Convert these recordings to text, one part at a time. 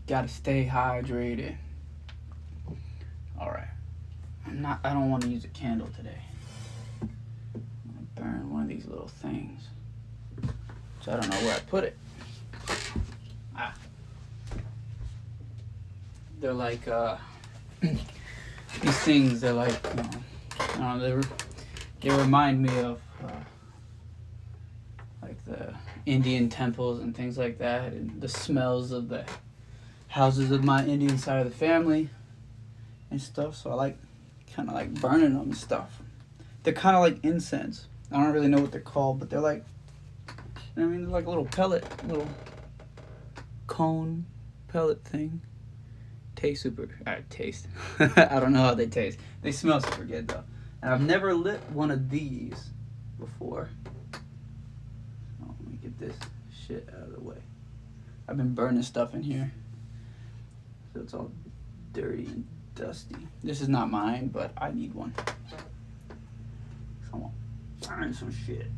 Gotta stay hydrated. Alright. I don't want to use a candle today. I'm gonna burn one of these little things. So I don't know where I put it. They're like, these things, they're like, I don't know, they remind me of, like the Indian temples and things like that, and the smells of the houses of my Indian side of the family and stuff. So I like, kind of like burning them and stuff. They're kind of like incense. I don't really know what they're called, but they're like, I mean, they're like a little pellet, little cone pellet thing. Taste super. Taste. I don't know how they taste. They smell super good though. And I've never lit one of these before. Oh, let me get this shit out of the way. I've been burning stuff in here, so it's all dirty and dusty. This is not mine, but I need one. So I'm gonna burn some shit.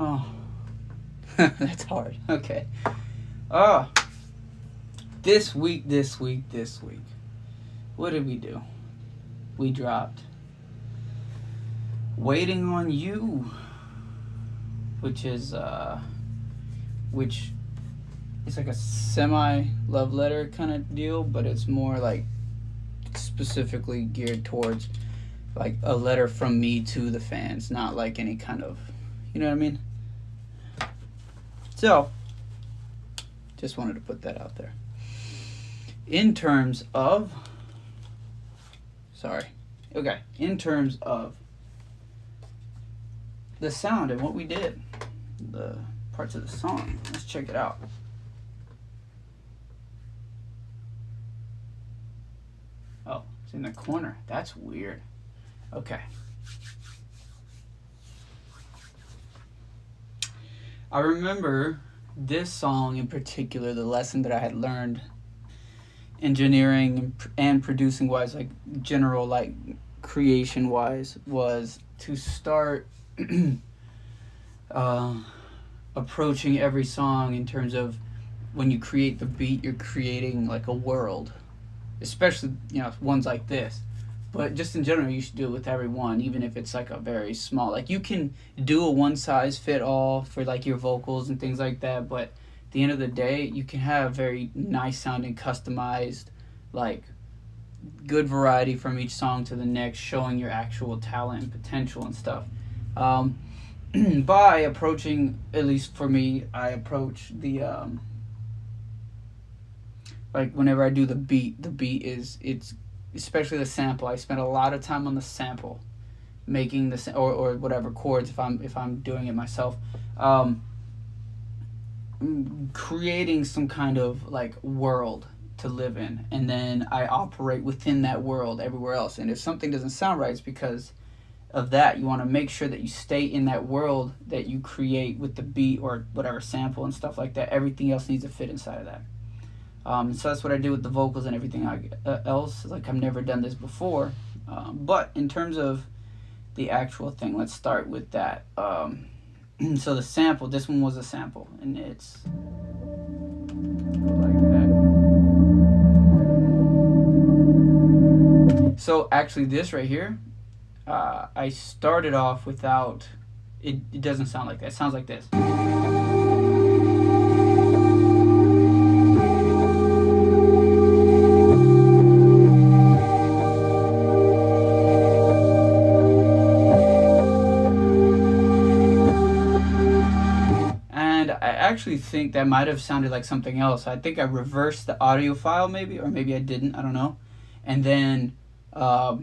Oh. That's hard. Okay. This week. What did we do? We dropped Waiting on You, which is which is like a semi love letter kind of deal, but it's more like specifically geared towards like a letter from me to the fans, not like any kind of, you know what I mean? So, just wanted to put that out there. In terms of the sound and what we did, the parts of the song, let's check it out. Oh, it's in the corner. That's weird. Okay. I remember this song in particular, the lesson that I had learned engineering and producing wise, like general like creation wise, was to start approaching every song in terms of when you create the beat, you're creating like a world, especially, you know, ones like this. But just in general, you should do it with every one, even if it's like a very small. Like you can do a one size fit all for like your vocals and things like that, but at the end of the day, you can have very nice sounding, customized, like good variety from each song to the next, showing your actual talent and potential and stuff. By approaching, at least for me, I approach the like whenever I do the beat is, it's especially the sample. I spend a lot of time on the sample, making the or whatever chords if I'm doing it myself, creating some kind of like world to live in, and then I operate within that world everywhere else. And if something doesn't sound right, it's because of that. You want to make sure that you stay in that world that you create with the beat or whatever sample and stuff like that. Everything else needs to fit inside of that. So that's what I do with the vocals and everything else. Like I've never done this before, but in terms of the actual thing, let's start with that. So the sample, this one was a sample, and it's like that. So actually, this right here, I started off without. It doesn't sound like that. It sounds like this. I actually think that might have sounded like something else. I think I reversed the audio file maybe, or maybe I didn't, I don't know. And then I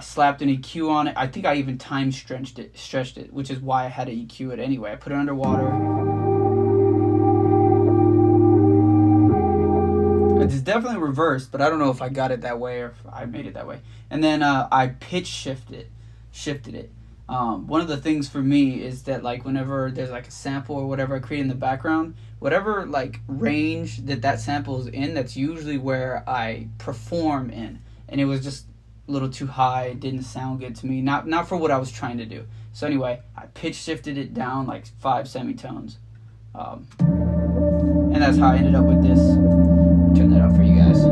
slapped an EQ on it. I think I even time stretched it, which is why I had to EQ it anyway. I put it underwater. It's definitely reversed, but I don't know if I got it that way or if I made it that way. And then I pitch shifted it. One of the things for me is that like whenever there's like a sample or whatever I create in the background, whatever like range that sample is in, that's usually where I perform in. And it was just a little too high. It didn't sound good to me. Not for what I was trying to do. So anyway, I pitch shifted it down like 5 semitones. And that's how I ended up with this. Turn that up for you guys.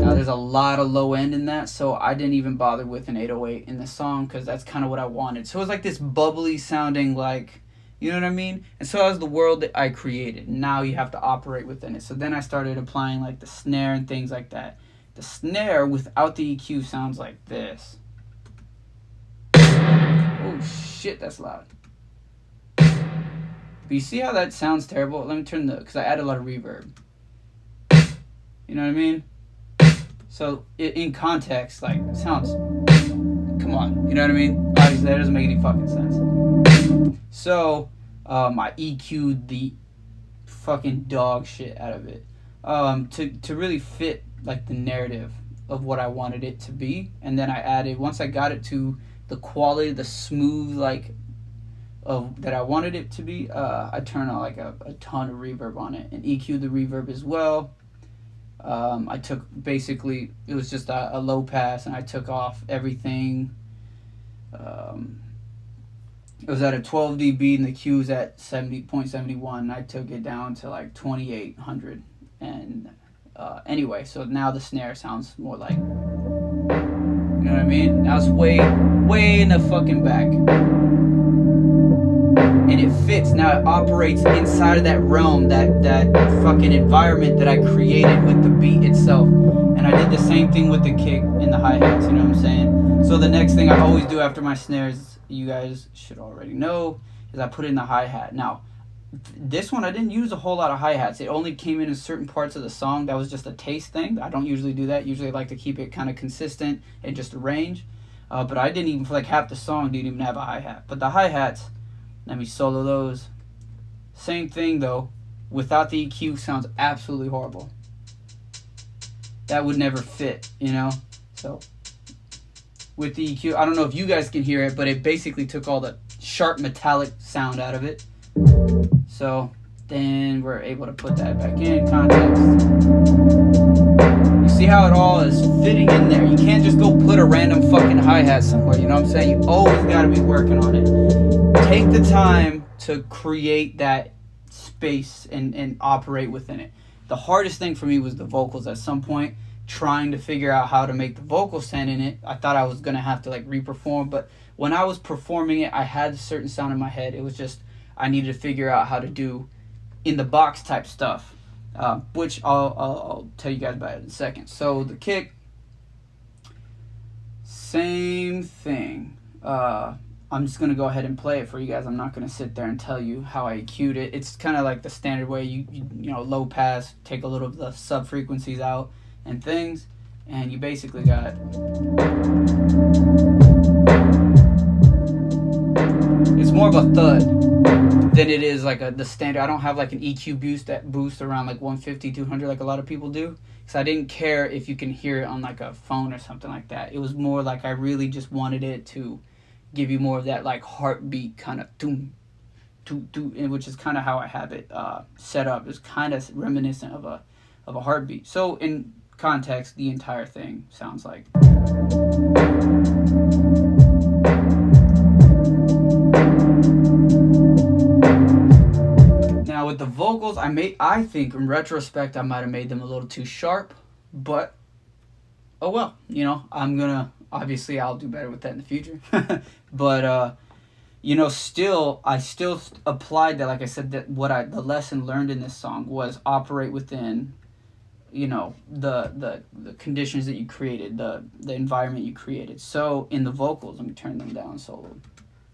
Now there's a lot of low end in that, so I didn't even bother with an 808 in the song because that's kind of what I wanted. So it was like this bubbly sounding, like, you know what I mean? And so that was the world that I created. Now you have to operate within it. So then I started applying like the snare and things like that. The snare without the EQ sounds like this. Oh shit, that's loud. But you see how that sounds terrible? Let me turn because I add a lot of reverb. You know what I mean? So in context, like, it sounds, come on, you know what I mean? Obviously that doesn't make any fucking sense. So I EQ'd the fucking dog shit out of it to really fit like the narrative of what I wanted it to be. And then I added, once I got it to the quality, the smooth, like, of that I wanted it to be, I turned on like a ton of reverb on it and EQ'd the reverb as well. I took, basically, it was just a low pass, and I took off everything. It was at a 12 dB, and the Q was at 70.71. I took it down to like 2800. And anyway, so now the snare sounds more like, you know what I mean? Now it's way in the fucking back. And it fits. Now it operates inside of that realm, that fucking environment that I created with the beat itself. And I did the same thing with the kick and the hi-hats, you know what I'm saying? So the next thing I always do after my snares, you guys should already know, is I put in the hi-hat. Now, this one I didn't use a whole lot of hi-hats. It only came in certain parts of the song. That was just a taste thing. I don't usually do that. Usually I like to keep it kind of consistent and just a range. But I didn't even, for like half the song, didn't even have a hi-hat. But the hi-hats, let me solo those. Same thing though. Without the EQ, sounds absolutely horrible. That would never fit, you know? So, with the EQ, I don't know if you guys can hear it, but it basically took all the sharp metallic sound out of it. So, then we're able to put that back in context. You see how it all is fitting in there. You can't just go put a random fucking hi-hat somewhere, you know what I'm saying? You always gotta be working on it. Take the time to create that space and operate within it. The hardest thing for me was the vocals at some point, trying to figure out how to make the vocal sound in it. I thought I was gonna have to like re-perform, but when I was performing it, I had a certain sound in my head. It was just, I needed to figure out how to do in the box type stuff, which I'll tell you guys about in a second. So the kick, same thing. I'm just going to go ahead and play it for you guys. I'm not going to sit there and tell you how I EQ'd it. It's kind of like the standard way, you know, low pass, take a little of the sub frequencies out and things, and you basically got, it's more of a thud than it is like the standard. I don't have like an EQ boost that boosts around like 150, 200 like a lot of people do. Because I didn't care if you can hear it on like a phone or something like that. It was more like I really just wanted it to give you more of that like heartbeat kind of doom, which is kind of how I have it set up. It's kind of reminiscent of a heartbeat. So in context, the entire thing sounds like. Now with the vocals, I think in retrospect I might have made them a little too sharp, but oh well, you know, obviously I'll do better with that in the future. But you know, I still applied that, like I said, that the lesson learned in this song was operate within, you know, the conditions that you created, the environment you created. So in the vocals, let me turn them down solo.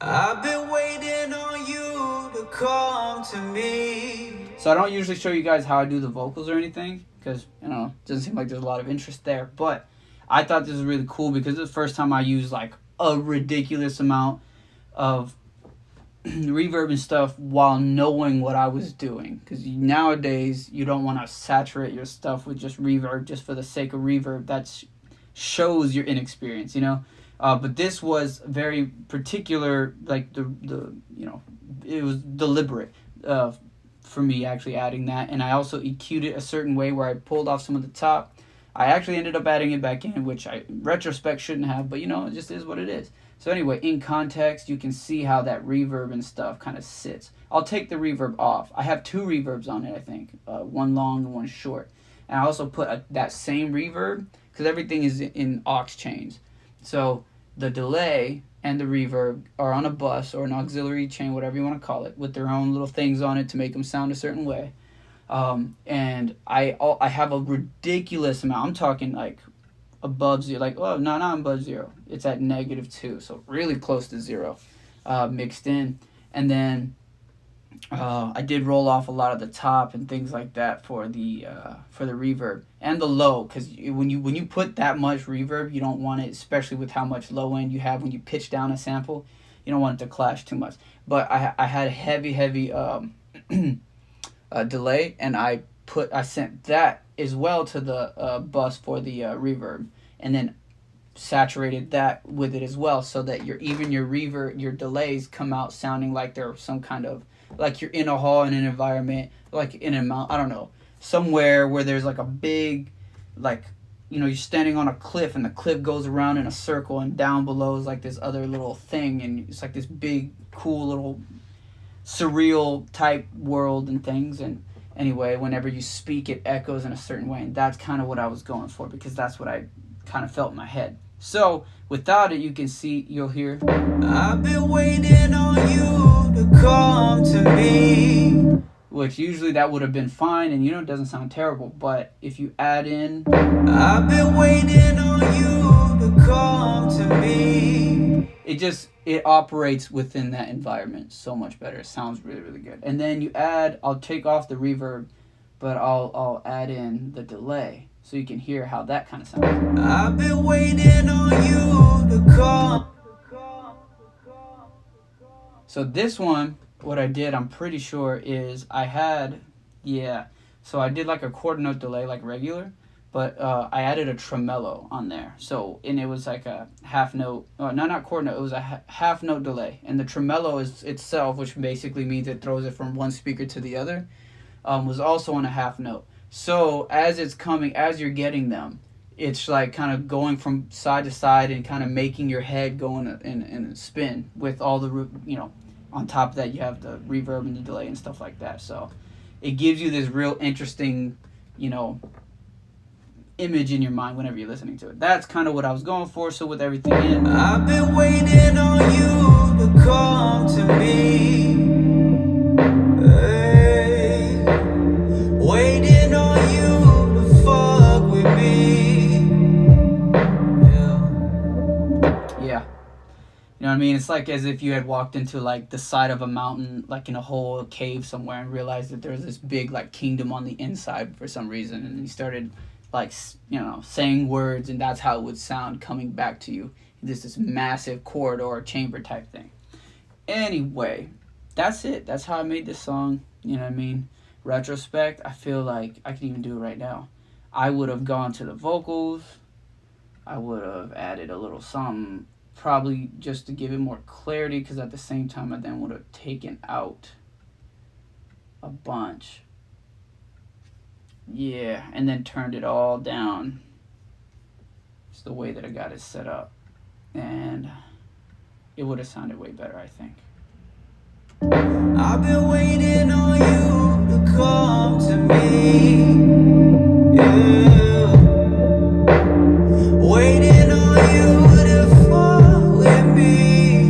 I've been waiting on you to come to me. So I don't usually show you guys how I do the vocals or anything, because, you know, it doesn't seem like there's a lot of interest there. But I thought this was really cool because it's the first time I used like a ridiculous amount of reverb and stuff while knowing what I was doing. Because nowadays you don't want to saturate your stuff with just reverb just for the sake of reverb. That shows your inexperience, you know. But this was very particular, like the you know, it was deliberate. for me actually adding that. And I also EQ'd it a certain way where I pulled off some of the top. I actually ended up adding it back in, which I retrospect shouldn't have, but it just is what it is. So anyway, in context, you can see how that reverb and stuff kind of sits. I'll take the reverb off. I have 2 reverbs on it, I think. One long and one short. And I also put that same reverb, because everything is in aux chains. So the delay and the reverb are on a bus or an auxiliary chain, whatever you want to call it, with their own little things on it to make them sound a certain way. And I have a ridiculous amount. I'm talking like above 0, like, oh, no, not above 0. It's at -2, so really close to 0 mixed in. And then I did roll off a lot of the top and things like that for the reverb and the low, because when you put that much reverb, you don't want it, especially with how much low end you have when you pitch down a sample. You don't want it to clash too much. But I had heavy delay, and I sent that as well to the bus for the reverb, and then saturated that with it as well, so that your reverb, your delays come out sounding like they're some kind of, like you're in a hall in an environment, like in a mount, I don't know, somewhere where there's like a big, like, you're standing on a cliff and the cliff goes around in a circle, and down below is like this other little thing, and it's like this big cool little surreal type world and things. And anyway, whenever you speak, it echoes in a certain way, and that's kind of what I was going for, because that's what I kind of felt in my head. So without it, you'll hear, I've been waiting on you to come to me, which usually that would have been fine, and it doesn't sound terrible. But if you add in, I've been waiting on you to come to me, it operates within that environment so much better. It sounds really, really good. And then I'll take off the reverb, but I'll add in the delay, so you can hear how that kind of sounds. I've been waiting on you to come. So this one, what I did, I'm pretty sure, is so I did like a quarter note delay like regular, but I added a tremolo on there. So, and it was like a half note, not quarter note, it was a half note delay. And the tremolo is itself, which basically means it throws it from one speaker to the other, was also on a half note. So as you're getting them, it's like kind of going from side to side and kind of making your head go in a spin with all the, on top of that you have the reverb and the delay and stuff like that. So it gives you this real interesting, image in your mind whenever you're listening to it. That's kind of what I was going for. So with everything in, I've been waiting on you to come to me. Hey, waiting on you to fuck with me. Yeah. You know what I mean? It's like as if you had walked into like the side of a mountain, like in a whole cave somewhere, and realized that there's this big like kingdom on the inside for some reason, and you started like, saying words, and that's how it would sound coming back to you. This massive corridor chamber type thing. Anyway, that's it. That's how I made this song. You know what I mean? Retrospect, I feel like I can even do it right now. I would have gone to the vocals. I would have added a little something, probably just to give it more clarity, because at the same time I then would have taken out a bunch. Yeah, and then turned it all down. It's the way that I got it set up. And it would have sounded way better, I think. I've been waiting on you to come to me. Yeah. Waiting on you to fall with me.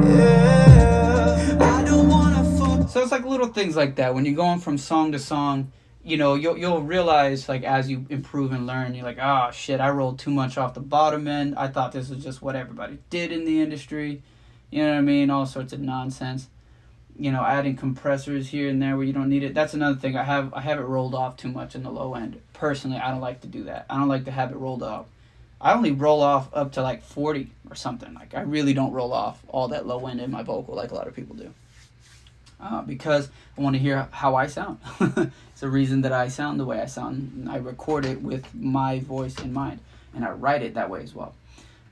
Yeah. I don't wanna fall. So it's like little things like that. When you're going from song to song, you'll realize, like, as you improve and learn, you're like, oh shit, I rolled too much off the bottom end. I thought this was just what everybody did in the industry. You know what I mean? All sorts of nonsense. Adding compressors here and there where you don't need it. That's another thing. I have it rolled off too much in the low end. Personally, I don't like to do that. I don't like to have it rolled off. I only roll off up to like 40 or something. Like, I really don't roll off all that low end in my vocal like a lot of people do. Because I want to hear how I sound. It's the reason that I sound the way I sound. And I record it with my voice in mind, and I write it that way as well.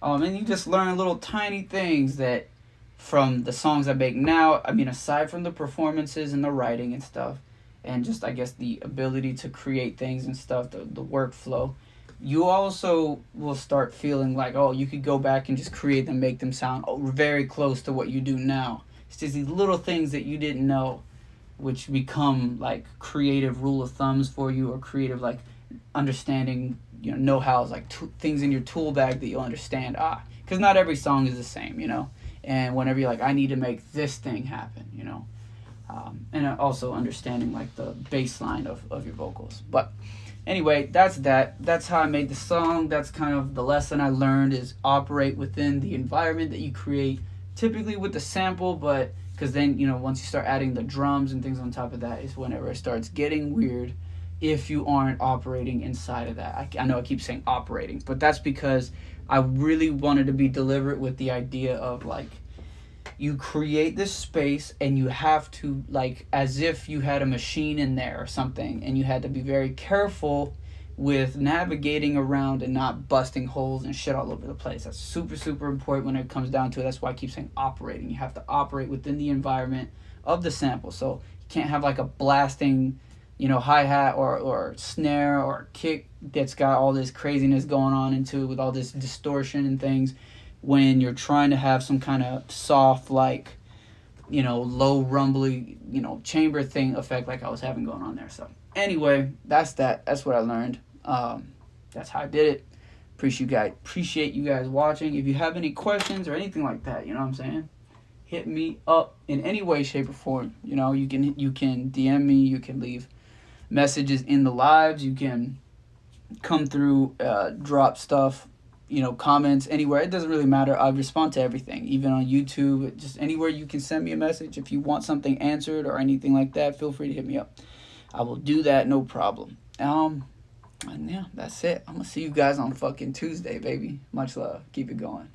And you just learn little tiny things that from the songs I make now, I mean, aside from the performances and the writing and stuff, and just, I guess, the ability to create things and stuff, the workflow, you also will start feeling like, oh, you could go back and just create them, make them sound very close to what you do now. It's just these little things that you didn't know, which become like creative rule of thumbs for you, or creative like understanding, know-hows, like things in your tool bag that you'll understand. Because not every song is the same, and whenever you're like, I need to make this thing happen, and also understanding like the baseline of your vocals. But anyway, that's how I made the song. That's kind of the lesson I learned, is operate within the environment that you create, typically with the sample. But because then, once you start adding the drums and things on top of that, is whenever it starts getting weird, if you aren't operating inside of that. I know I keep saying operating, but that's because I really wanted to be deliberate with the idea of like, you create this space and you have to, like, as if you had a machine in there or something, and you had to be very careful with navigating around and not busting holes and shit all over the place. That's super, super important when it comes down to it. That's why I keep saying operating. You have to operate within the environment of the sample. So you can't have like a blasting, hi-hat or snare or kick that's got all this craziness going on into it, with all this distortion and things, when you're trying to have some kind of soft, like, low rumbly, chamber thing effect like I was having going on there. So anyway, that's what I learned. That's how I did it. Appreciate you guys watching. If you have any questions or anything like that, you know what I'm saying, hit me up in any way, shape, or form. You can DM me, you can leave messages in the lives, you can come through, drop stuff, comments anywhere. It doesn't really matter. I respond to everything, even on YouTube. Just anywhere you can send me a message. If you want something answered or anything like that, feel free to hit me up. I will do that, no problem. And yeah, that's it. I'm gonna see you guys on fucking Tuesday, baby. Much love. Keep it going.